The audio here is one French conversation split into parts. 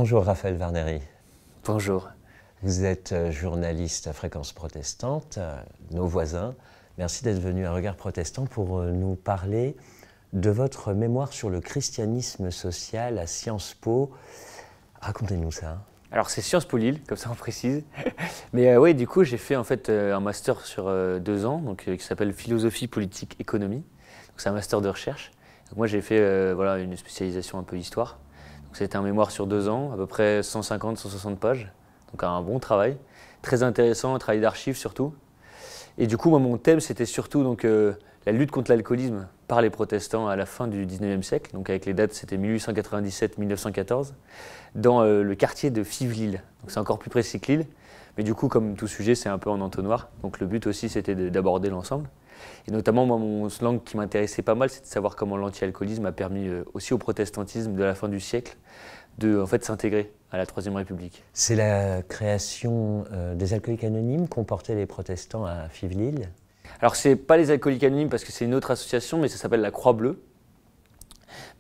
Bonjour Raphaël Varneri. Bonjour. Vous êtes journaliste à Fréquence Protestante, nos voisins. Merci d'être venu à Regard Protestant pour nous parler de votre mémoire sur le christianisme social à Sciences Po. Racontez-nous ça. Alors c'est Sciences Po Lille, comme ça on précise. Mais oui, du coup j'ai fait en fait un master sur 2 ans, qui s'appelle Philosophie politique économie. C'est un master de recherche. Donc, moi j'ai fait voilà, une spécialisation un peu histoire. C'était un mémoire sur 2 ans, à peu près 150-160 pages. Donc un bon travail, très intéressant, un travail d'archives surtout. Et du coup, moi, mon thème, c'était surtout la lutte contre l'alcoolisme par les protestants à la fin du 19e siècle. Donc avec les dates, c'était 1897-1914, dans le quartier de Fives-Lille. Donc c'est encore plus précis que Lille. Mais du coup, comme tout sujet, c'est un peu en entonnoir. Donc le but aussi, c'était d'aborder l'ensemble. Et notamment, moi, mon slang qui m'intéressait pas mal, c'est de savoir comment l'anti-alcoolisme a permis aussi au protestantisme de la fin du siècle de en fait, s'intégrer à la Troisième République. C'est la création des alcooliques anonymes qu'ont porté les protestants à Fives-Lille. Alors, c'est pas les alcooliques anonymes parce que c'est une autre association, mais ça s'appelle la Croix-Bleue.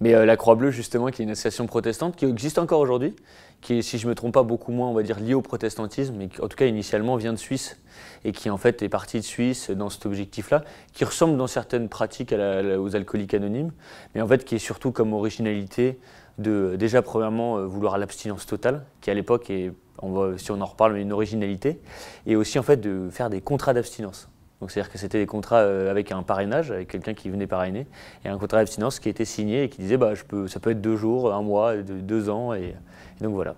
Mais la Croix-Bleue, justement, qui est une association protestante qui existe encore aujourd'hui, qui est, si je ne me trompe pas, beaucoup moins, on va dire, liée au protestantisme, mais qui, en tout cas, initialement, vient de Suisse et qui, en fait, est partie de Suisse dans cet objectif-là, qui ressemble dans certaines pratiques aux alcooliques anonymes, mais en fait, qui est surtout comme originalité de, déjà, premièrement, vouloir l'abstinence totale, qui à l'époque est, si on en reparle, mais une originalité, et aussi, en fait, de faire des contrats d'abstinence. Donc c'est-à-dire que c'était des contrats avec un parrainage, avec quelqu'un qui venait parrainer, et un contrat d'abstinence qui était signé et qui disait ça peut être 2 jours, 1 mois, 2 ans, et donc voilà,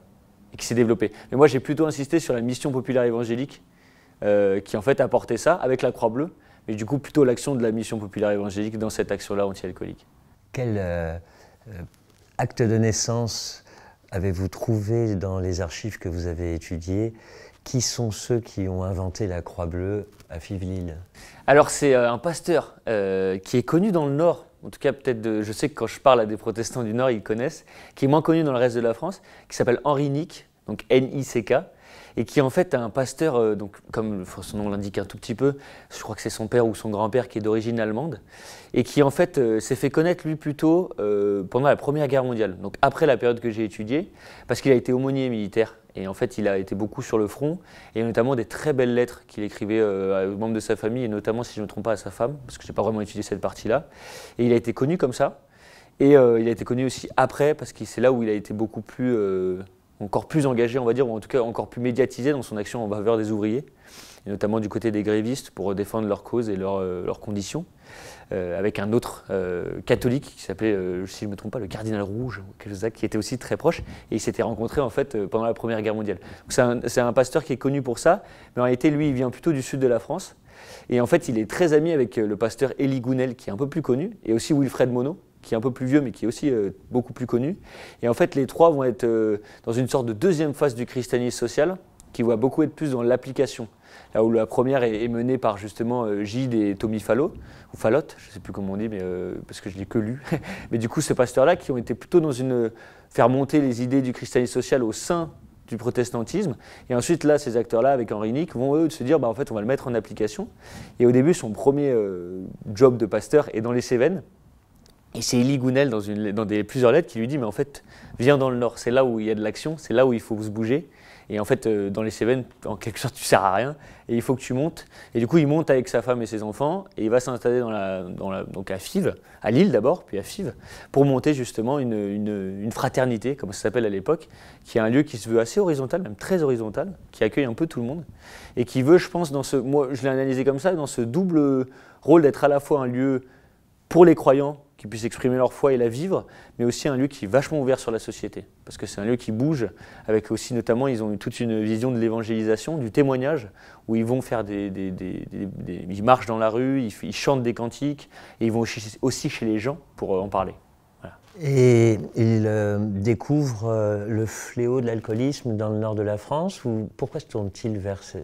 et qui s'est développé. Mais moi j'ai plutôt insisté sur la mission populaire évangélique qui en fait apportait ça avec la Croix-Bleue, mais du coup plutôt l'action de la mission populaire évangélique dans cette action-là anti-alcoolique. Quel acte de naissance avez-vous trouvé dans les archives que vous avez étudiées? Qui sont ceux qui ont inventé la Croix-Bleue à Fives-Lille? Alors c'est un pasteur qui est connu dans le Nord, en tout cas peut-être, je sais que quand je parle à des protestants du Nord, ils connaissent, qui est moins connu dans le reste de la France, qui s'appelle Henri Nick, donc N-I-C-K, et qui en fait est un pasteur, donc, comme son nom l'indique un tout petit peu, je crois que c'est son père ou son grand-père qui est d'origine allemande, et qui en fait s'est fait connaître lui plutôt pendant la Première Guerre mondiale, donc après la période que j'ai étudiée, parce qu'il a été aumônier militaire. Et en fait, il a été beaucoup sur le front, et notamment des très belles lettres qu'il écrivait aux membres de sa famille, et notamment, si je ne me trompe pas, à sa femme, parce que je n'ai pas vraiment étudié cette partie-là. Et il a été connu comme ça, et il a été connu aussi après, parce que c'est là où il a été beaucoup plus, encore plus engagé, on va dire, ou en tout cas encore plus médiatisé dans son action en faveur des ouvriers, et notamment du côté des grévistes, pour défendre leurs causes et leurs conditions. Avec un autre catholique qui s'appelait, si je ne me trompe pas, le cardinal Rouge, qui était aussi très proche, et ils s'étaient rencontrés en fait pendant la Première Guerre mondiale. C'est un pasteur qui est connu pour ça, mais en réalité lui il vient plutôt du sud de la France, et en fait il est très ami avec le pasteur Élie Gounel qui est un peu plus connu, et aussi Wilfred Monod, qui est un peu plus vieux mais qui est aussi beaucoup plus connu. Et en fait les trois vont être dans une sorte de deuxième phase du christianisme social, qui va beaucoup être plus dans l'application. Là où la première est menée par justement Gide et Tommy Fallot, ou Fallotte, je ne sais plus comment on dit, mais, parce que je ne l'ai que lu. Mais du coup, ces pasteurs-là qui ont été plutôt dans faire monter les idées du christianisme social au sein du protestantisme. Et ensuite, là, ces acteurs-là, avec Henri Nick, vont eux se dire, en fait, on va le mettre en application. Et au début, son premier job de pasteur est dans les Cévennes. Et c'est Élie Gounel, dans plusieurs lettres, qui lui dit, mais en fait, viens dans le Nord, c'est là où il y a de l'action, c'est là où il faut se bouger. Et en fait, dans les Cévennes, en quelque sorte, tu ne sers à rien, et il faut que tu montes. Et du coup, il monte avec sa femme et ses enfants, et il va s'installer donc à Fives, à Lille d'abord, puis à Fives, pour monter justement une fraternité, comme ça s'appelle à l'époque, qui est un lieu qui se veut assez horizontal, même très horizontal, qui accueille un peu tout le monde, et qui veut, je pense, moi je l'ai analysé comme ça, dans ce double rôle d'être à la fois un lieu pour les croyants, qui puissent exprimer leur foi et la vivre, mais aussi un lieu qui est vachement ouvert sur la société. Parce que c'est un lieu qui bouge, avec aussi notamment, ils ont eu toute une vision de l'évangélisation, du témoignage, où ils vont faire ils marchent dans la rue, ils chantent des cantiques, et ils vont aussi chez les gens pour en parler. Voilà. Et ils découvrent le fléau de l'alcoolisme dans le nord de la France, ou pourquoi se tournent-ils vers ce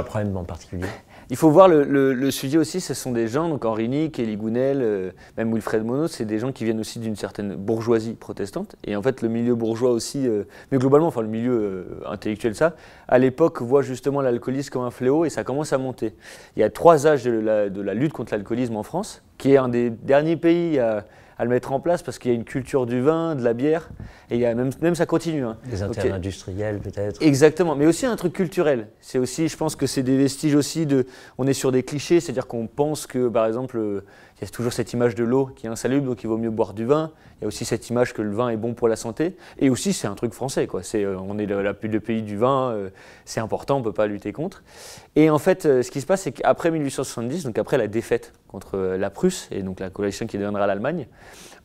problème en particulier? Il faut voir le sujet aussi, ce sont des gens, donc Henri Nick, Élie Gounel, même Wilfred Monod, c'est des gens qui viennent aussi d'une certaine bourgeoisie protestante. Et en fait, le milieu bourgeois aussi, mais globalement, enfin le milieu intellectuel, ça, à l'époque, voit justement l'alcoolisme comme un fléau et ça commence à monter. Il y a 3 âges de la lutte contre l'alcoolisme en France, qui est un des derniers pays à le mettre en place parce qu'il y a une culture du vin, de la bière, et il y a même ça continue. Hein. Des intérêts industriels peut-être. Exactement, mais aussi un truc culturel. C'est aussi, je pense que c'est des vestiges aussi de, on est sur des clichés, c'est-à-dire qu'on pense que par exemple, il y a toujours cette image de l'eau qui est insalubre, donc il vaut mieux boire du vin. Il y a aussi cette image que le vin est bon pour la santé, et aussi c'est un truc français, quoi. On est le pays du vin, c'est important, on ne peut pas lutter contre. Et en fait, ce qui se passe, c'est qu'après 1870, donc après la défaite contre la Prusse, et donc la coalition qui deviendra l'Allemagne,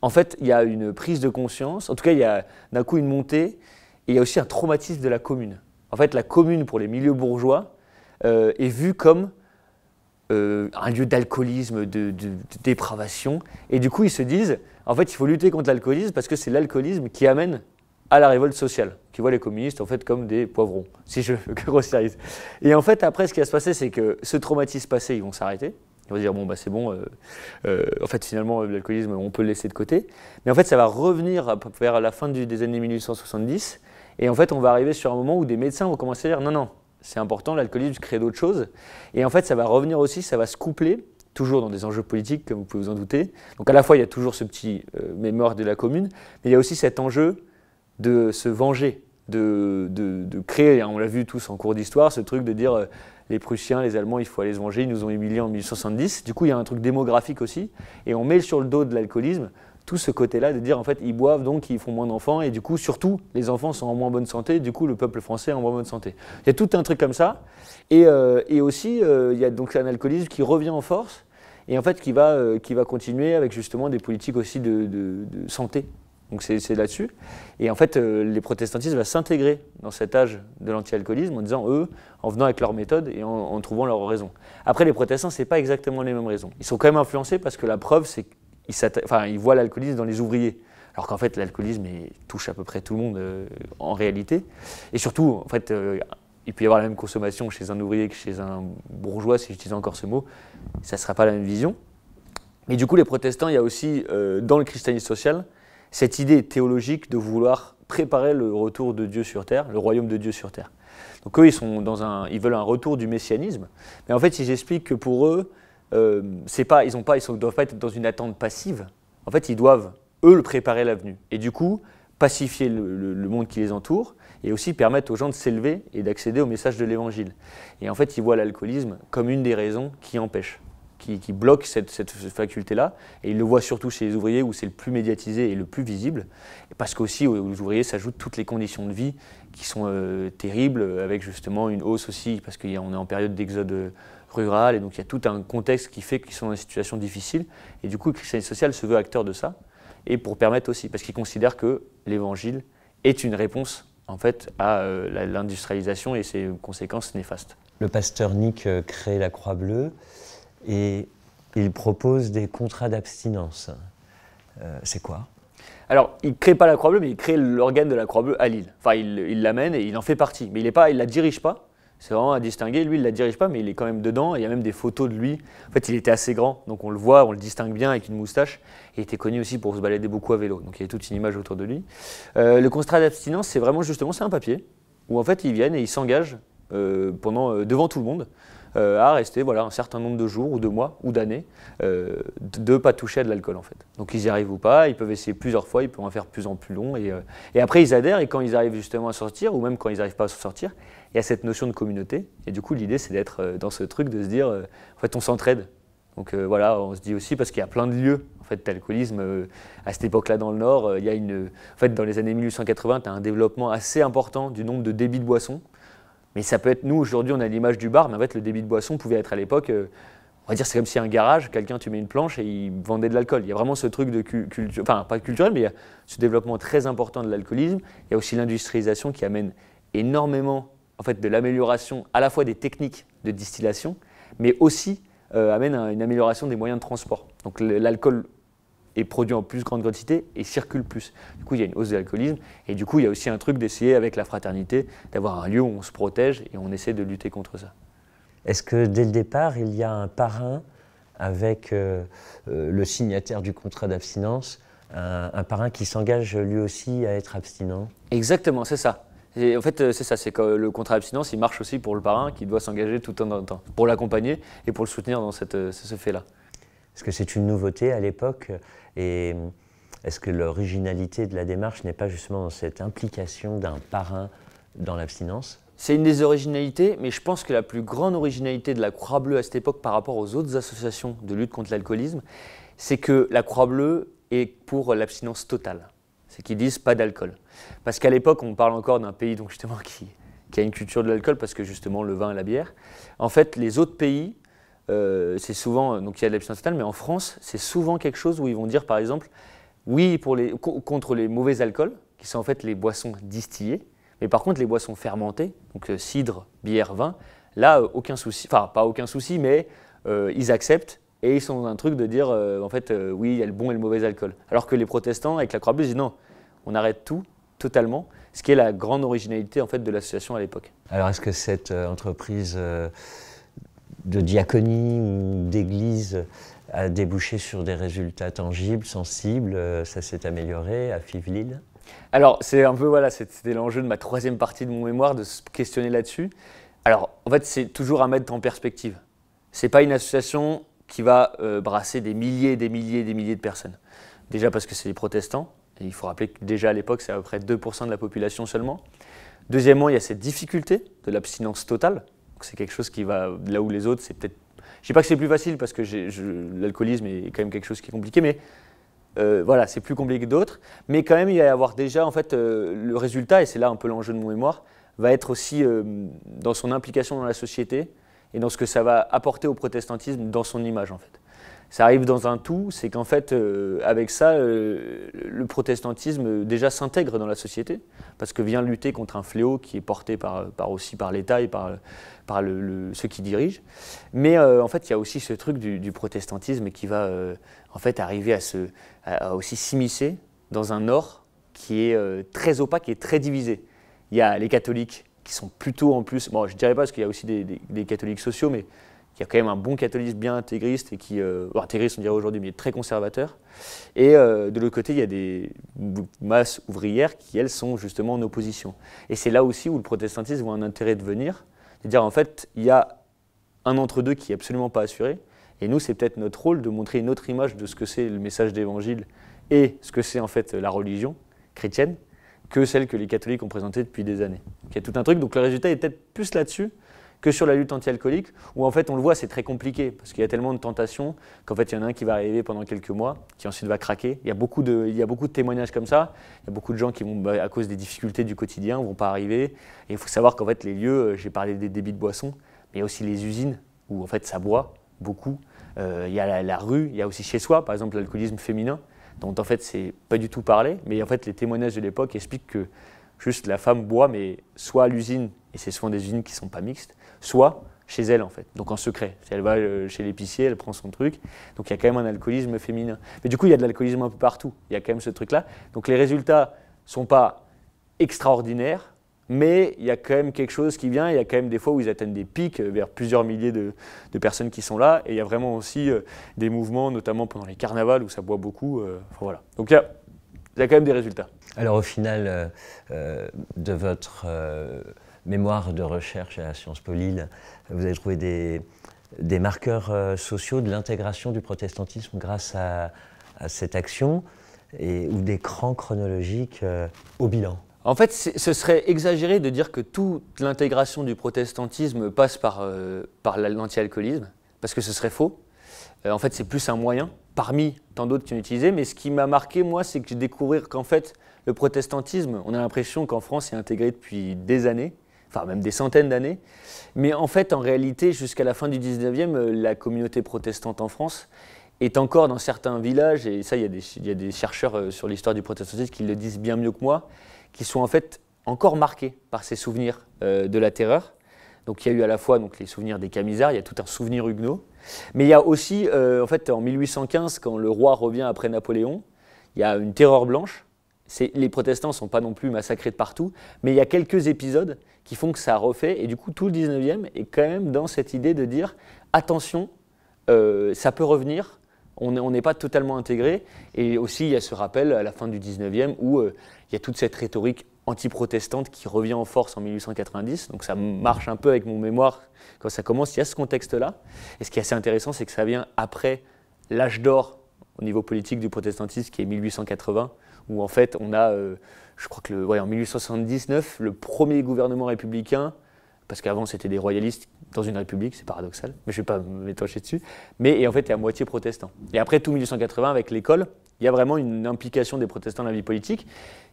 en fait, il y a une prise de conscience, en tout cas, il y a d'un coup une montée, et il y a aussi un traumatisme de la commune. En fait, la commune, pour les milieux bourgeois, est vue comme un lieu d'alcoolisme, de dépravation, et du coup, ils se disent, en fait, il faut lutter contre l'alcoolisme parce que c'est l'alcoolisme qui amène à la révolte sociale, qui voit les communistes en fait comme des poivrons, si je grossiérise. Et en fait, après, ce qui va se passer, c'est que ce traumatisme passé, ils vont s'arrêter. Ils vont dire, bon, bah, c'est bon, en fait, finalement, l'alcoolisme, on peut le laisser de côté. Mais en fait, ça va revenir vers la fin des années 1870. Et en fait, on va arriver sur un moment où des médecins vont commencer à dire, non, non, c'est important, l'alcoolisme crée d'autres choses. Et en fait, ça va revenir aussi, ça va se coupler, toujours dans des enjeux politiques, comme vous pouvez vous en douter. Donc à la fois, il y a toujours ce petit mémoire de la commune, mais il y a aussi cet enjeu de se venger, de créer, on l'a vu tous en cours d'histoire, ce truc de dire les Prussiens, les Allemands, il faut aller se venger, ils nous ont humiliés en 1870. Du coup, il y a un truc démographique aussi, et on met sur le dos de l'alcoolisme tout ce côté-là de dire en fait ils boivent donc ils font moins d'enfants et du coup surtout les enfants sont en moins bonne santé, du coup le peuple français est en moins bonne santé. Il y a tout un truc comme ça et aussi il y a donc un alcoolisme qui revient en force et en fait qui va continuer avec justement des politiques aussi de santé. Donc c'est là-dessus. Et en fait, les protestantistes vont s'intégrer dans cet âge de l'anti-alcoolisme en disant, eux, en venant avec leur méthode et en trouvant leurs raisons. Après, les protestants, ce n'est pas exactement les mêmes raisons. Ils sont quand même influencés parce que la preuve, c'est qu'ils voient l'alcoolisme dans les ouvriers. Alors qu'en fait, l'alcoolisme touche à peu près tout le monde en réalité. Et surtout, en fait, il peut y avoir la même consommation chez un ouvrier que chez un bourgeois, si j'utilise encore ce mot. Ça ne sera pas la même vision. Mais du coup, les protestants, il y a aussi, dans le christianisme social, cette idée théologique de vouloir préparer le retour de Dieu sur terre, le royaume de Dieu sur terre. Donc eux, ils veulent un retour du messianisme. Mais en fait, ils expliquent que pour eux, ils ne doivent pas être dans une attente passive. En fait, ils doivent, eux, préparer l'avenue. Et du coup, pacifier le monde qui les entoure et aussi permettre aux gens de s'élever et d'accéder au message de l'Évangile. Et en fait, ils voient l'alcoolisme comme une des raisons qui empêche, qui bloque cette faculté-là. Et ils le voient surtout chez les ouvriers où c'est le plus médiatisé et le plus visible. Parce qu'aussi, aux ouvriers s'ajoutent toutes les conditions de vie qui sont terribles, avec justement une hausse aussi, parce qu'on est en période d'exode rural, et donc il y a tout un contexte qui fait qu'ils sont dans des situations difficiles. Et du coup, le christianisme social se veut acteur de ça, et pour permettre aussi, parce qu'ils considèrent que l'Évangile est une réponse en fait, à l'industrialisation et ses conséquences néfastes. Le pasteur Nick crée la Croix Bleue, et il propose des contrats d'abstinence. C'est quoi ? Alors, il ne crée pas la Croix Bleue, mais il crée l'organe de la Croix Bleue à Lille. Enfin, il l'amène et il en fait partie. Mais il ne la dirige pas. C'est vraiment à distinguer. Lui, il ne la dirige pas, mais il est quand même dedans. Il y a même des photos de lui. En fait, il était assez grand, donc on le voit, on le distingue bien avec une moustache. Et il était connu aussi pour se balader beaucoup à vélo. Donc il y a toute une image autour de lui. Le contrat d'abstinence, c'est vraiment justement, c'est un papier où en fait, ils viennent et ils s'engagent devant tout le monde. À rester un certain nombre de jours ou de mois ou d'années de ne pas toucher à de l'alcool en fait. Donc ils y arrivent ou pas, ils peuvent essayer plusieurs fois, ils peuvent en faire de plus en plus long et après ils adhèrent et quand ils arrivent justement à sortir ou même quand ils n'arrivent pas à s'en sortir, il y a cette notion de communauté et du coup l'idée c'est d'être dans ce truc de se dire en fait on s'entraide. Donc on se dit aussi parce qu'il y a plein de lieux en fait d'alcoolisme à cette époque-là dans le Nord, il y a en fait dans les années 1880, tu as un développement assez important du nombre de débits de boissons. Mais ça peut être, nous aujourd'hui on a l'image du bar, mais en fait le débit de boisson pouvait être à l'époque, on va dire c'est comme si un garage, quelqu'un tu mets une planche et il vendait de l'alcool. Il y a vraiment ce truc de culture, enfin pas culturel, mais il y a ce développement très important de l'alcoolisme. Il y a aussi l'industrialisation qui amène énormément en fait, de l'amélioration à la fois des techniques de distillation, mais aussi amène une amélioration des moyens de transport. Donc l'alcool est produit en plus grande quantité et circule plus. Du coup, il y a une hausse de l'alcoolisme et du coup, il y a aussi un truc d'essayer avec la fraternité d'avoir un lieu où on se protège et on essaie de lutter contre ça. Est-ce que dès le départ, il y a un parrain avec le signataire du contrat d'abstinence, un parrain qui s'engage lui aussi à être abstinent ? Exactement, c'est ça. Et en fait, c'est ça, c'est que le contrat d'abstinence, il marche aussi pour le parrain qui doit s'engager tout en temps, pour l'accompagner et pour le soutenir dans ce fait-là. Parce que c'est une nouveauté à l'époque et Est-ce que l'originalité de la démarche n'est pas justement dans cette implication d'un parrain dans l'abstinence? C'est une des originalités, mais je pense que la plus grande originalité de la Croix-Bleue à cette époque par rapport aux autres associations de lutte contre l'alcoolisme, c'est que la Croix-Bleue est pour l'abstinence totale. C'est qu'ils disent pas d'alcool. Parce qu'à l'époque, on parle encore d'un pays donc justement, qui a une culture de l'alcool, parce que justement le vin et la bière. En fait, les autres pays, c'est souvent, donc il y a de l'abstinence totale, mais en France, c'est souvent quelque chose où ils vont dire par exemple, oui contre les mauvais alcools, qui sont en fait les boissons distillées, mais par contre les boissons fermentées, donc cidre, bière, vin, là aucun souci, enfin pas aucun souci, mais ils acceptent et ils sont dans un truc de dire en fait oui il y a le bon et le mauvais alcool. Alors que les protestants avec la Croix-Bleue disent non, on arrête tout totalement, ce qui est la grande originalité en fait de l'association à l'époque. Alors est-ce que cette entreprise de diaconie ou d'église a débouché sur des résultats tangibles, sensibles? Ça s'est amélioré à Fivelil? Alors, c'est un peu, voilà, c'était l'enjeu de ma troisième partie de mon mémoire, de se questionner là-dessus. Alors, en fait, c'est toujours à mettre en perspective. Ce n'est pas une association qui va brasser des milliers et des milliers et des milliers de personnes. Déjà parce que c'est les protestants, et il faut rappeler que déjà à l'époque, c'est à peu près 2% de la population seulement. Deuxièmement, il y a cette difficulté de l'abstinence totale. C'est quelque chose qui va là où les autres, c'est peut-être... Je ne dis pas que c'est plus facile parce que l'alcoolisme est quand même quelque chose qui est compliqué, mais voilà, c'est plus compliqué que d'autres. Mais quand même, il va y avoir déjà, en fait, le résultat, et c'est là un peu l'enjeu de mon mémoire, va être aussi dans son implication dans la société et dans ce que ça va apporter au protestantisme dans son image, en fait. Ça arrive dans un tout, c'est qu'en fait, avec ça, le protestantisme déjà s'intègre dans la société, parce que vient lutter contre un fléau qui est porté aussi par l'État et par ceux qui dirigent. Mais en fait, il y a aussi ce truc du protestantisme qui va en fait arriver à aussi s'immiscer dans un Nord qui est très opaque et très divisé. Il y a les catholiques qui sont plutôt en plus, bon, je ne dirais pas parce qu'il y a aussi des catholiques sociaux, mais il y a quand même un bon catholicisme bien intégriste, et qui, intégriste on dirait aujourd'hui, mais très conservateur. Et de l'autre côté, il y a des masses ouvrières qui, elles, sont justement en opposition. Et c'est là aussi où le protestantisme a un intérêt de venir, de dire en fait, il y a un entre-deux qui n'est absolument pas assuré, et nous, c'est peut-être notre rôle de montrer une autre image de ce que c'est le message d'évangile et ce que c'est en fait la religion chrétienne, que celle que les catholiques ont présentée depuis des années. Donc, il y a tout un truc, donc le résultat est peut-être plus là-dessus que sur la lutte anti-alcoolique, où en fait on le voit, c'est très compliqué, parce qu'il y a tellement de tentations qu'en fait il y en a un qui va arriver pendant quelques mois, qui ensuite va craquer. Il y a beaucoup de témoignages comme ça, il y a beaucoup de gens qui vont, à cause des difficultés du quotidien, ne vont pas arriver. Et il faut savoir qu'en fait les lieux, j'ai parlé des débits de boissons, mais il y a aussi les usines, où en fait ça boit beaucoup. Il y a la rue, il y a aussi chez soi, par exemple l'alcoolisme féminin, dont en fait c'est pas du tout parlé, mais en fait les témoignages de l'époque expliquent que juste la femme boit, mais soit à l'usine, et c'est souvent des usines qui ne sont pas mixtes, soit chez elle en fait, donc en secret. Si elle va chez l'épicier, elle prend son truc, donc il y a quand même un alcoolisme féminin. Mais du coup, il y a de l'alcoolisme un peu partout, il y a quand même ce truc-là. Donc les résultats ne sont pas extraordinaires, mais il y a quand même quelque chose qui vient, il y a quand même des fois où ils atteignent des pics vers plusieurs milliers de personnes qui sont là, et il y a vraiment aussi des mouvements, notamment pendant les carnavals où ça boit beaucoup. Enfin, voilà. Donc il y a quand même des résultats. Alors au final de votre mémoire de recherche à Sciences Po Lille, vous avez trouvé des marqueurs sociaux de l'intégration du protestantisme grâce à cette action, ou des crans chronologiques au bilan? En fait, ce serait exagéré de dire que toute l'intégration du protestantisme passe par l'anti-alcoolisme, parce que ce serait faux. En fait, c'est plus un moyen, parmi tant d'autres qui ont utilisé. Mais ce qui m'a marqué, moi, c'est que j'ai découvert qu'en fait, le protestantisme, on a l'impression qu'en France, c'est intégré depuis des années, enfin même des centaines d'années. Mais en fait, en réalité, jusqu'à la fin du 19e, la communauté protestante en France est encore dans certains villages, et ça, il y a des chercheurs sur l'histoire du protestantisme qui le disent bien mieux que moi, qui sont en fait encore marqués par ces souvenirs de la terreur. Donc il y a eu à la fois donc, les souvenirs des Camisards, il y a tout un souvenir huguenot, mais il y a aussi, en fait, en 1815, quand le roi revient après Napoléon, il y a une terreur blanche. Les protestants ne sont pas non plus massacrés de partout, mais il y a quelques épisodes qui font que ça refait, et du coup tout le 19e est quand même dans cette idée de dire attention, ça peut revenir, on n'est pas totalement intégré. Et aussi il y a ce rappel à la fin du 19e où il y a toute cette rhétorique anti-protestante qui revient en force en 1890, donc ça marche un peu avec mon mémoire quand ça commence, il y a ce contexte-là. Et ce qui est assez intéressant, c'est que ça vient après l'âge d'or au niveau politique du protestantisme qui est 1880, où en fait on a, je crois que en 1879, le premier gouvernement républicain, parce qu'avant c'était des royalistes dans une république, c'est paradoxal, mais je ne vais pas m'étancher dessus, mais en fait est à moitié protestant. Et après tout 1880, avec l'école, il y a vraiment une implication des protestants dans la vie politique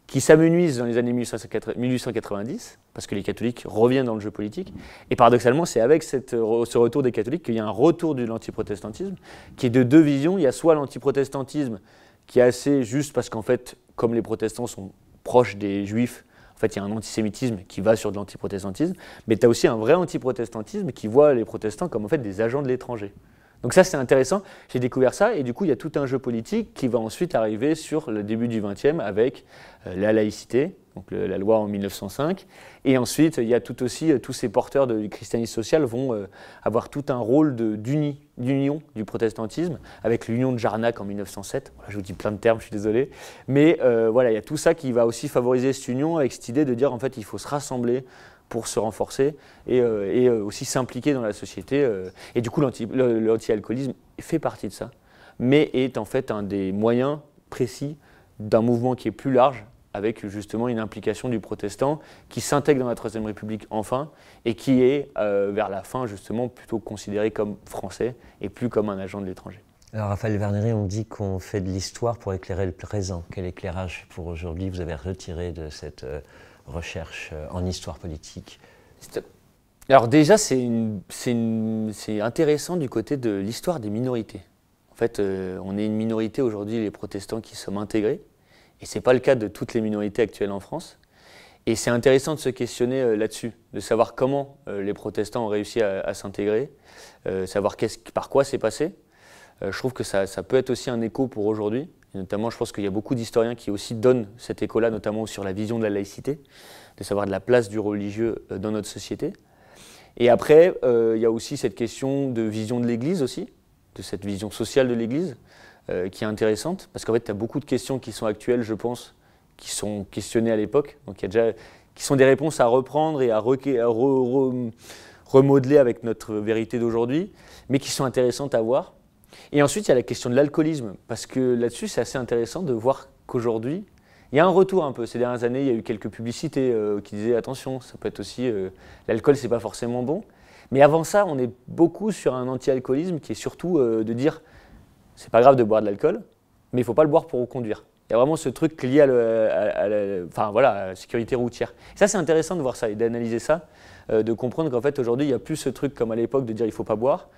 qui s'amenuise dans les années 1890, parce que les catholiques reviennent dans le jeu politique. Et paradoxalement, c'est avec ce retour des catholiques qu'il y a un retour de l'antiprotestantisme, qui est de deux visions. Il y a soit l'antiprotestantisme, qui est assez juste parce qu'en fait, comme les protestants sont proches des juifs, en fait, il y a un antisémitisme qui va sur de l'antiprotestantisme, mais tu as aussi un vrai antiprotestantisme qui voit les protestants comme en fait des agents de l'étranger. Donc ça, c'est intéressant. J'ai découvert ça et du coup, il y a tout un jeu politique qui va ensuite arriver sur le début du XXe avec la laïcité, donc la loi en 1905. Et ensuite, il y a tout aussi, tous ces porteurs du christianisme social vont avoir tout un rôle d'union du protestantisme avec l'union de Jarnac en 1907. Voilà, je vous dis plein de termes, je suis désolé. Mais voilà, il y a tout ça qui va aussi favoriser cette union avec cette idée de dire en fait, il faut se rassembler pour se renforcer et aussi s'impliquer dans la société. Et du coup, l'anti-alcoolisme fait partie de ça, mais est en fait un des moyens précis d'un mouvement qui est plus large, avec justement une implication du protestant qui s'intègre dans la Troisième République enfin, et qui est, vers la fin, justement, plutôt considéré comme français et plus comme un agent de l'étranger. Alors Raphaël Vernery, on dit qu'on fait de l'histoire pour éclairer le présent. Quel éclairage pour aujourd'hui vous avez retiré de cette recherche en histoire politique? Alors déjà, c'est intéressant du côté de l'histoire des minorités. En fait, on est une minorité aujourd'hui, les protestants, qui sommes intégrés, et ce n'est pas le cas de toutes les minorités actuelles en France. Et c'est intéressant de se questionner là-dessus, de savoir comment les protestants ont réussi à s'intégrer, savoir par quoi c'est passé. Je trouve que ça peut être aussi un écho pour aujourd'hui. Et notamment, je pense qu'il y a beaucoup d'historiens qui aussi donnent cet écho-là, notamment sur la vision de la laïcité, de savoir de la place du religieux dans notre société. Et après, il y a aussi cette question de vision de l'Église aussi, de cette vision sociale de l'Église, qui est intéressante, parce qu'en fait, tu as beaucoup de questions qui sont actuelles, je pense, qui sont questionnées à l'époque, donc il y a déjà, qui sont des réponses à reprendre et à remodeler avec notre vérité d'aujourd'hui, mais qui sont intéressantes à voir. Et ensuite, il y a la question de l'alcoolisme, parce que là-dessus, c'est assez intéressant de voir qu'aujourd'hui, il y a un retour un peu. Ces dernières années, il y a eu quelques publicités qui disaient « attention, ça peut être aussi… l'alcool, c'est pas forcément bon ». Mais avant ça, on est beaucoup sur un anti-alcoolisme qui est surtout de dire « c'est pas grave de boire de l'alcool, mais il faut pas le boire pour conduire ». Il y a vraiment ce truc lié à la sécurité routière. Et ça, c'est intéressant de voir ça et d'analyser ça, de comprendre qu'en fait, aujourd'hui, il n'y a plus ce truc comme à l'époque de dire « il faut pas boire ».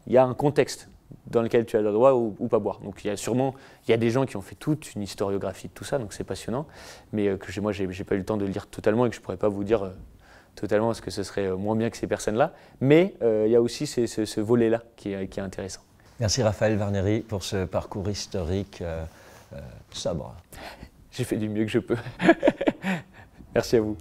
Il y a un contexte dans lequel tu as le droit ou pas boire. Donc il y a des gens qui ont fait toute une historiographie de tout ça, donc c'est passionnant, mais que moi j'ai pas eu le temps de le lire totalement et que je pourrais pas vous dire totalement parce que ce serait moins bien que ces personnes-là, mais il y a aussi ce volet-là qui est intéressant. Merci Raphaël Vernery pour ce parcours historique sobre. J'ai fait du mieux que je peux. Merci à vous.